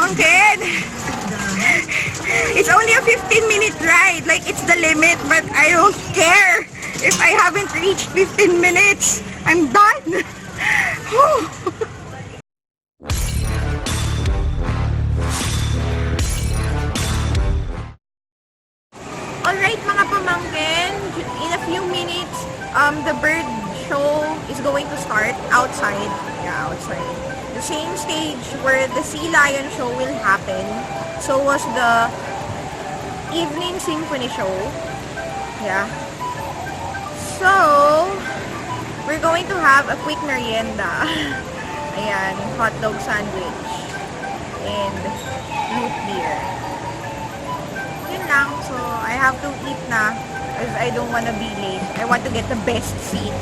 pamangkin! It's only a 15-minute ride. Like, it's the limit, but I don't care. If I haven't reached 15 minutes, I'm done. Alright mga pamangkin, in a few minutes, the bird show is going to start outside. Yeah, outside. The same stage where the sea lion show will happen. So was the evening symphony show. Yeah. So, we're going to have a quick merienda. Ayan, hot dog sandwich and root beer. Yun lang. So, I have to eat na because I don't want to be late. I want to get the best seat.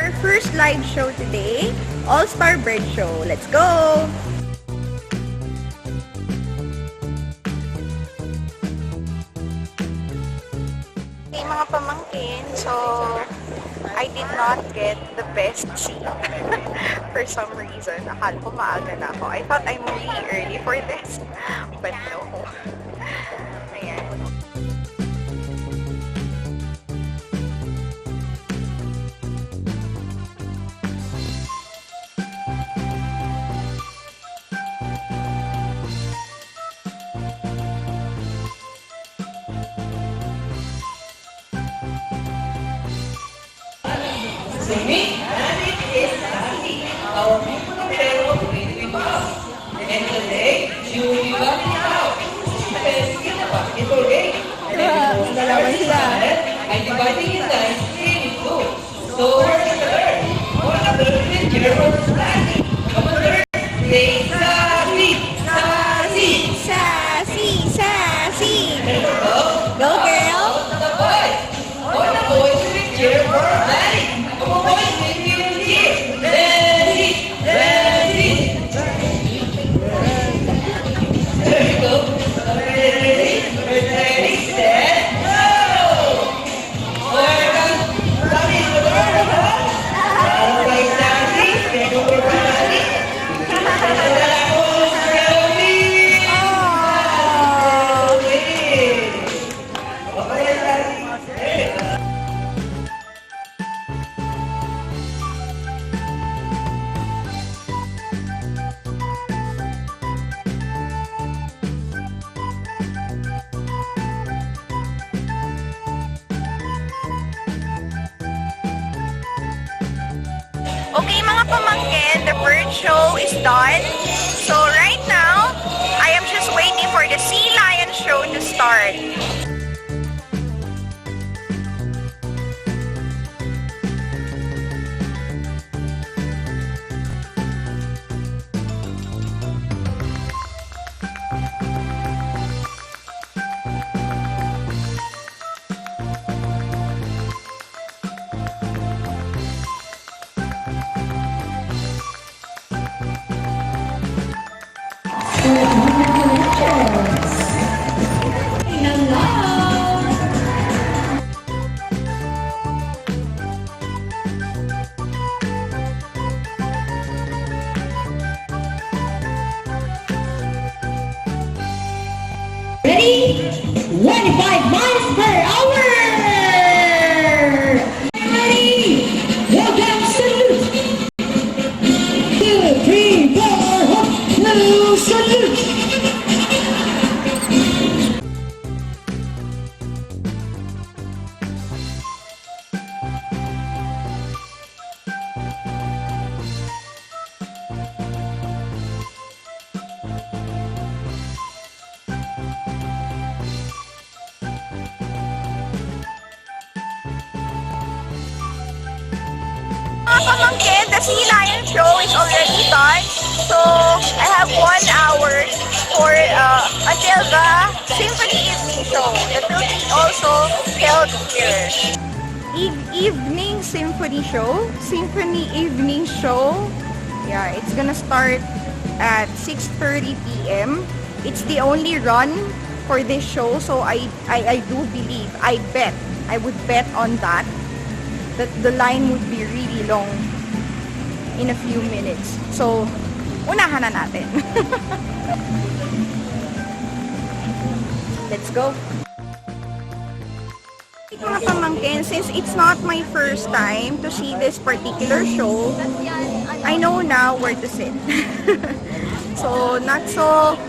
Our first live show today, All-Star Bird Show. Let's go! Okay, mga pamangkin. So, I did not get the best seat for some reason. Akala ko maaga na ako. I thought I'm really early for this. But no. Ayan. Swimming, and it is Sandy. Our people of Pero will be boss. And today, you will be running out. Because you know what, it's okay. And then we I'm dividing it like in two. So, where's the bird? All of the birds here for Sandy. Come on, bird. Say Sassy, Sassy, Sassy, sassy. Go, Go, girl. all the boys. All the boys will cheer for Sandy. Come on, boys, make you cheer. Ready, ready. There we go. Ready, ready, set, go. Welcome, Sandy, the bird, huh? Right, Sandy, get over Sandy. Okay mga pamangkin, the bird show is done. So right now, I am just waiting for the sea lion show to start. Ready? 25 miles per hour! Ready? Welcome, salute! 2, 3, 4, hop, no, salute! Mga pamangkin, the sea lion show is already done. So, I have 1 hour for until the symphony evening show that will be also held here. Evening symphony show? Symphony evening show? Yeah, it's gonna start at 6:30 p.m. It's the only run for this show, so I do believe, I would bet on that the line would be really long in a few minutes. So, unahan na natin. go. Mga pamangkin, since it's not my first time to see this particular show, I know now where to sit. So not so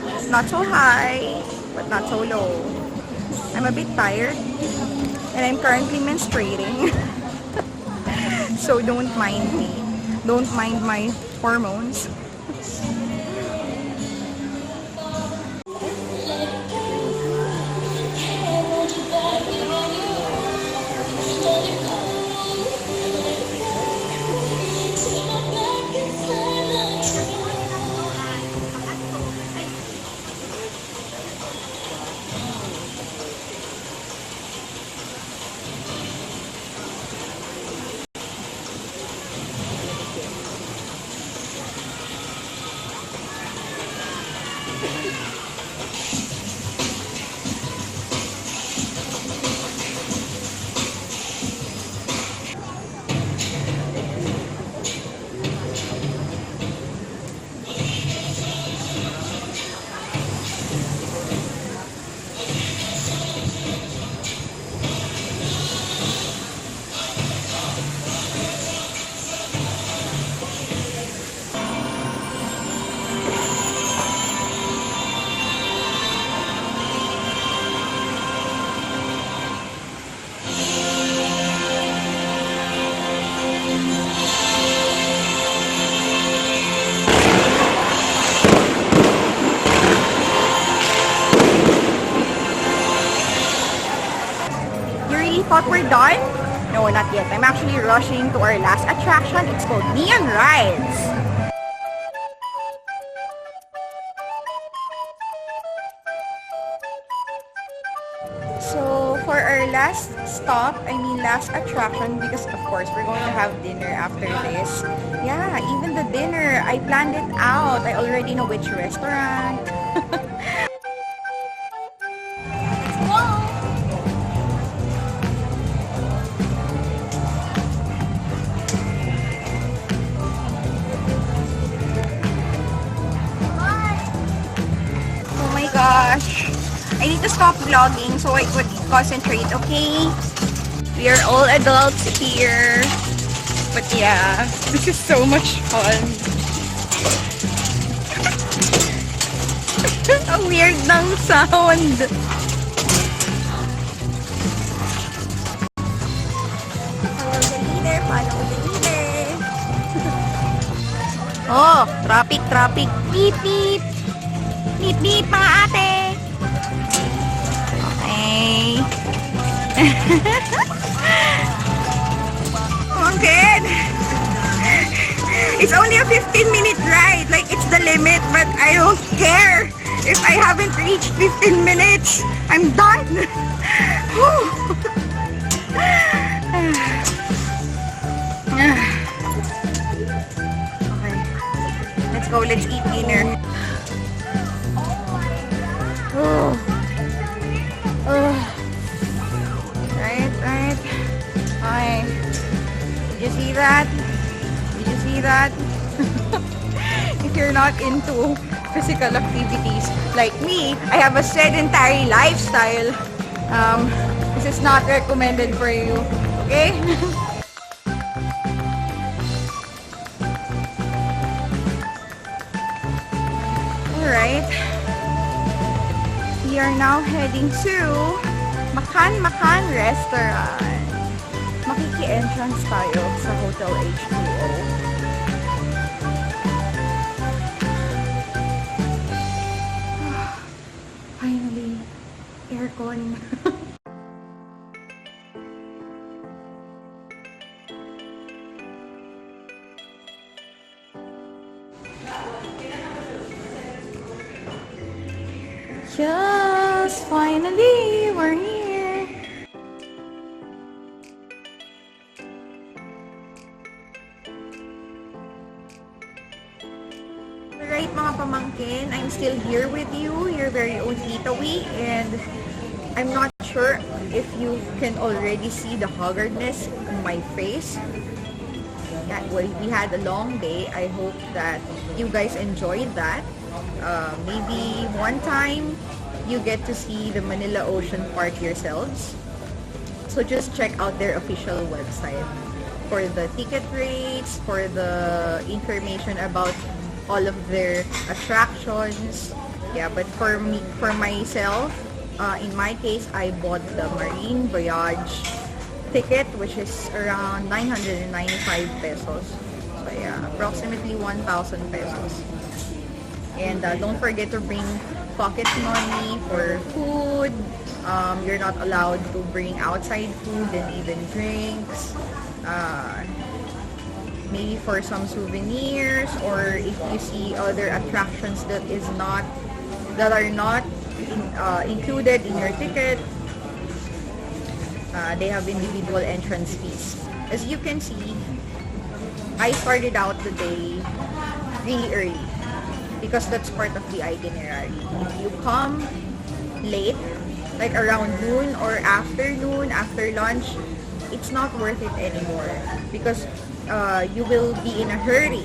high, but not so low. I'm a bit tired, and I'm currently menstruating. So don't mind me. Don't mind my hormones. Thought we're done? No, not yet. I'm actually rushing to our last attraction. It's called Neon Rides. So, for our last stop, last attraction, because of course, we're going to have dinner after this. Yeah, even the dinner, I planned it out. I already know which restaurant. Gosh, I need to stop vlogging so I could concentrate, okay? We are all adults here. But yeah, this is so much fun. Ang weird ng sound. Follow the leader, follow the leader. Oh, traffic, traffic. Beep, beep. Beep, beep, mga ate. Okay. Oh, good. It's only a 15-minute ride. Like, it's the limit, but I don't care. If I haven't reached 15 minutes, I'm done. Okay. Let's go. Let's eat dinner. Oh. Oh. Right. Okay. Did you see that? Did you see that? If you're not into physical activities like me, I have a sedentary lifestyle. This is not recommended for you. Okay? Alright. We are now heading to Makan restaurant. Makiki-entrance tayo sa Hotel H2O. Finally, aircon. Yes, finally, we're here. Alright mga pamangkin, I'm still here with you, your very own Tita, and I'm not sure if you can already see the haggardness in my face. Yeah, well, we had a long day. I hope that you guys enjoyed that. Maybe one time you get to see the Manila Ocean Park yourselves. So just check out their official website for the ticket rates, for the information about all of their attractions. Yeah, but for myself, in my case, I bought the Marine Voyage ticket, which is around 995 pesos. So yeah, approximately 1,000 pesos. And don't forget to bring pocket money for food. You're not allowed to bring outside food and even drinks. Maybe for some souvenirs, or if you see other attractions that are not included in your ticket, they have individual entrance fees. As you can see, I started out the day really early because that's part of the itinerary. If you come late, like around noon or afternoon, after lunch, it's not worth it anymore because you will be in a hurry,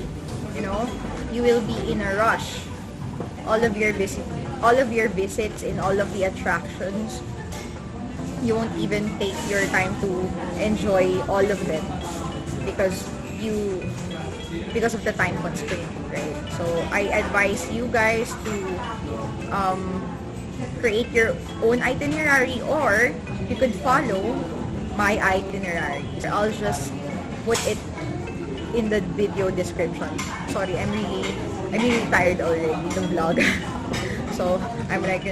you know, you will be in a rush. All of your visits and all of the attractions, you won't even take your time to enjoy all of them because of the time constraint, right? So I advise you guys to create your own itinerary, or you could follow my itinerary. I'll just put it in the video description. Sorry, I'm really tired already to vlog. So I'm like,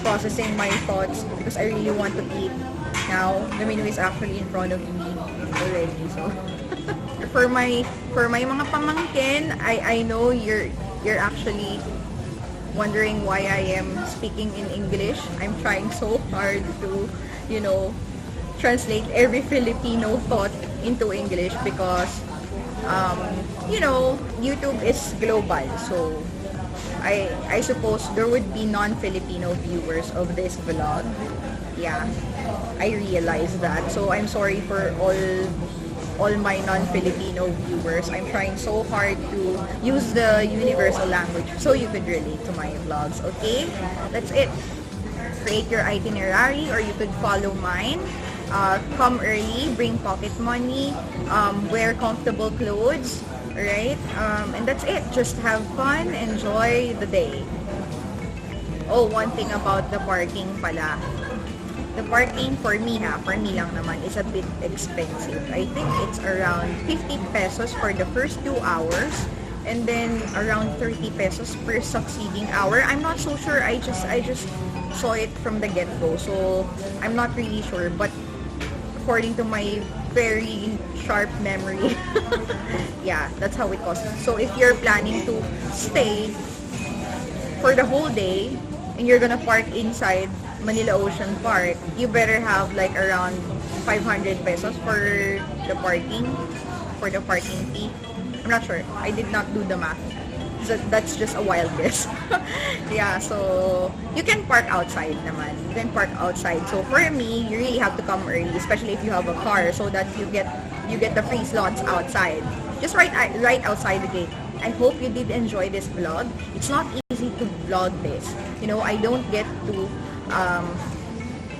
processing my thoughts because I really want to eat now. The menu is actually in front of me already. So for my mga pamangkin, I know you're actually wondering why I am speaking in English. I'm trying so hard to, translate every Filipino thought into English because YouTube is global. So I suppose there would be non-Filipino viewers of this vlog. Yeah, I realize that. So I'm sorry for all my non-Filipino viewers. I'm trying so hard to use the universal language so you could relate to my vlogs, okay? That's it. Create your itinerary, or you could follow mine. Come early, bring pocket money, wear comfortable clothes, right? And that's it. Just have fun, enjoy the day. Oh, one thing about the parking pala. The parking for me lang naman, is a bit expensive. I think it's around 50 pesos for the first 2 hours, and then around 30 pesos per succeeding hour. I'm not so sure. I just saw it from the get-go, so I'm not really sure. But according to my very sharp memory, yeah, that's how it costs. So if you're planning to stay for the whole day and you're gonna park inside Manila Ocean Park, you better have like around 500 pesos for the parking fee. I'm not sure. I did not do the math. So that's just a wild guess. Yeah, so you can park outside naman. You can park outside. So for me, you really have to come early, especially if you have a car, so that you get the free slots outside. Just right outside the gate. I hope you did enjoy this vlog. It's not easy to vlog this. I don't get to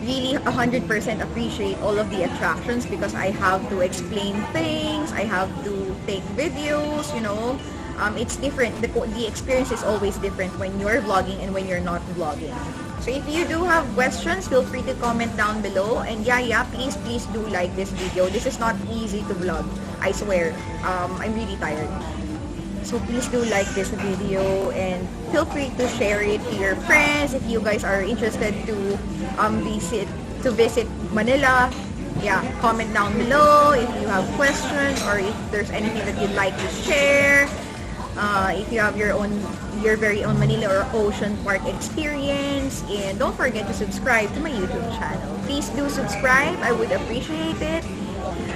really 100% appreciate all of the attractions because I have to explain things, I have to take videos, it's different. The experience is always different when you're vlogging and when you're not vlogging. So if you do have questions, feel free to comment down below. And yeah, please do like this video. This is not easy to vlog, I swear. I'm really tired. So please do like this video and feel free to share it to your friends if you guys are interested to visit Manila. Yeah, comment down below if you have questions or if there's anything that you'd like to share. If you have your very own Manila or Ocean Park experience. And don't forget to subscribe to my YouTube channel. Please do subscribe. I would appreciate it.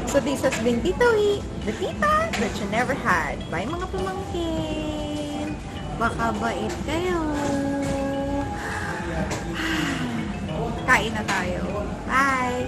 So this has been Tita, the Tita that you never had. Bye mga pamangkin. Makabait kayo. Kain na tayo. Bye.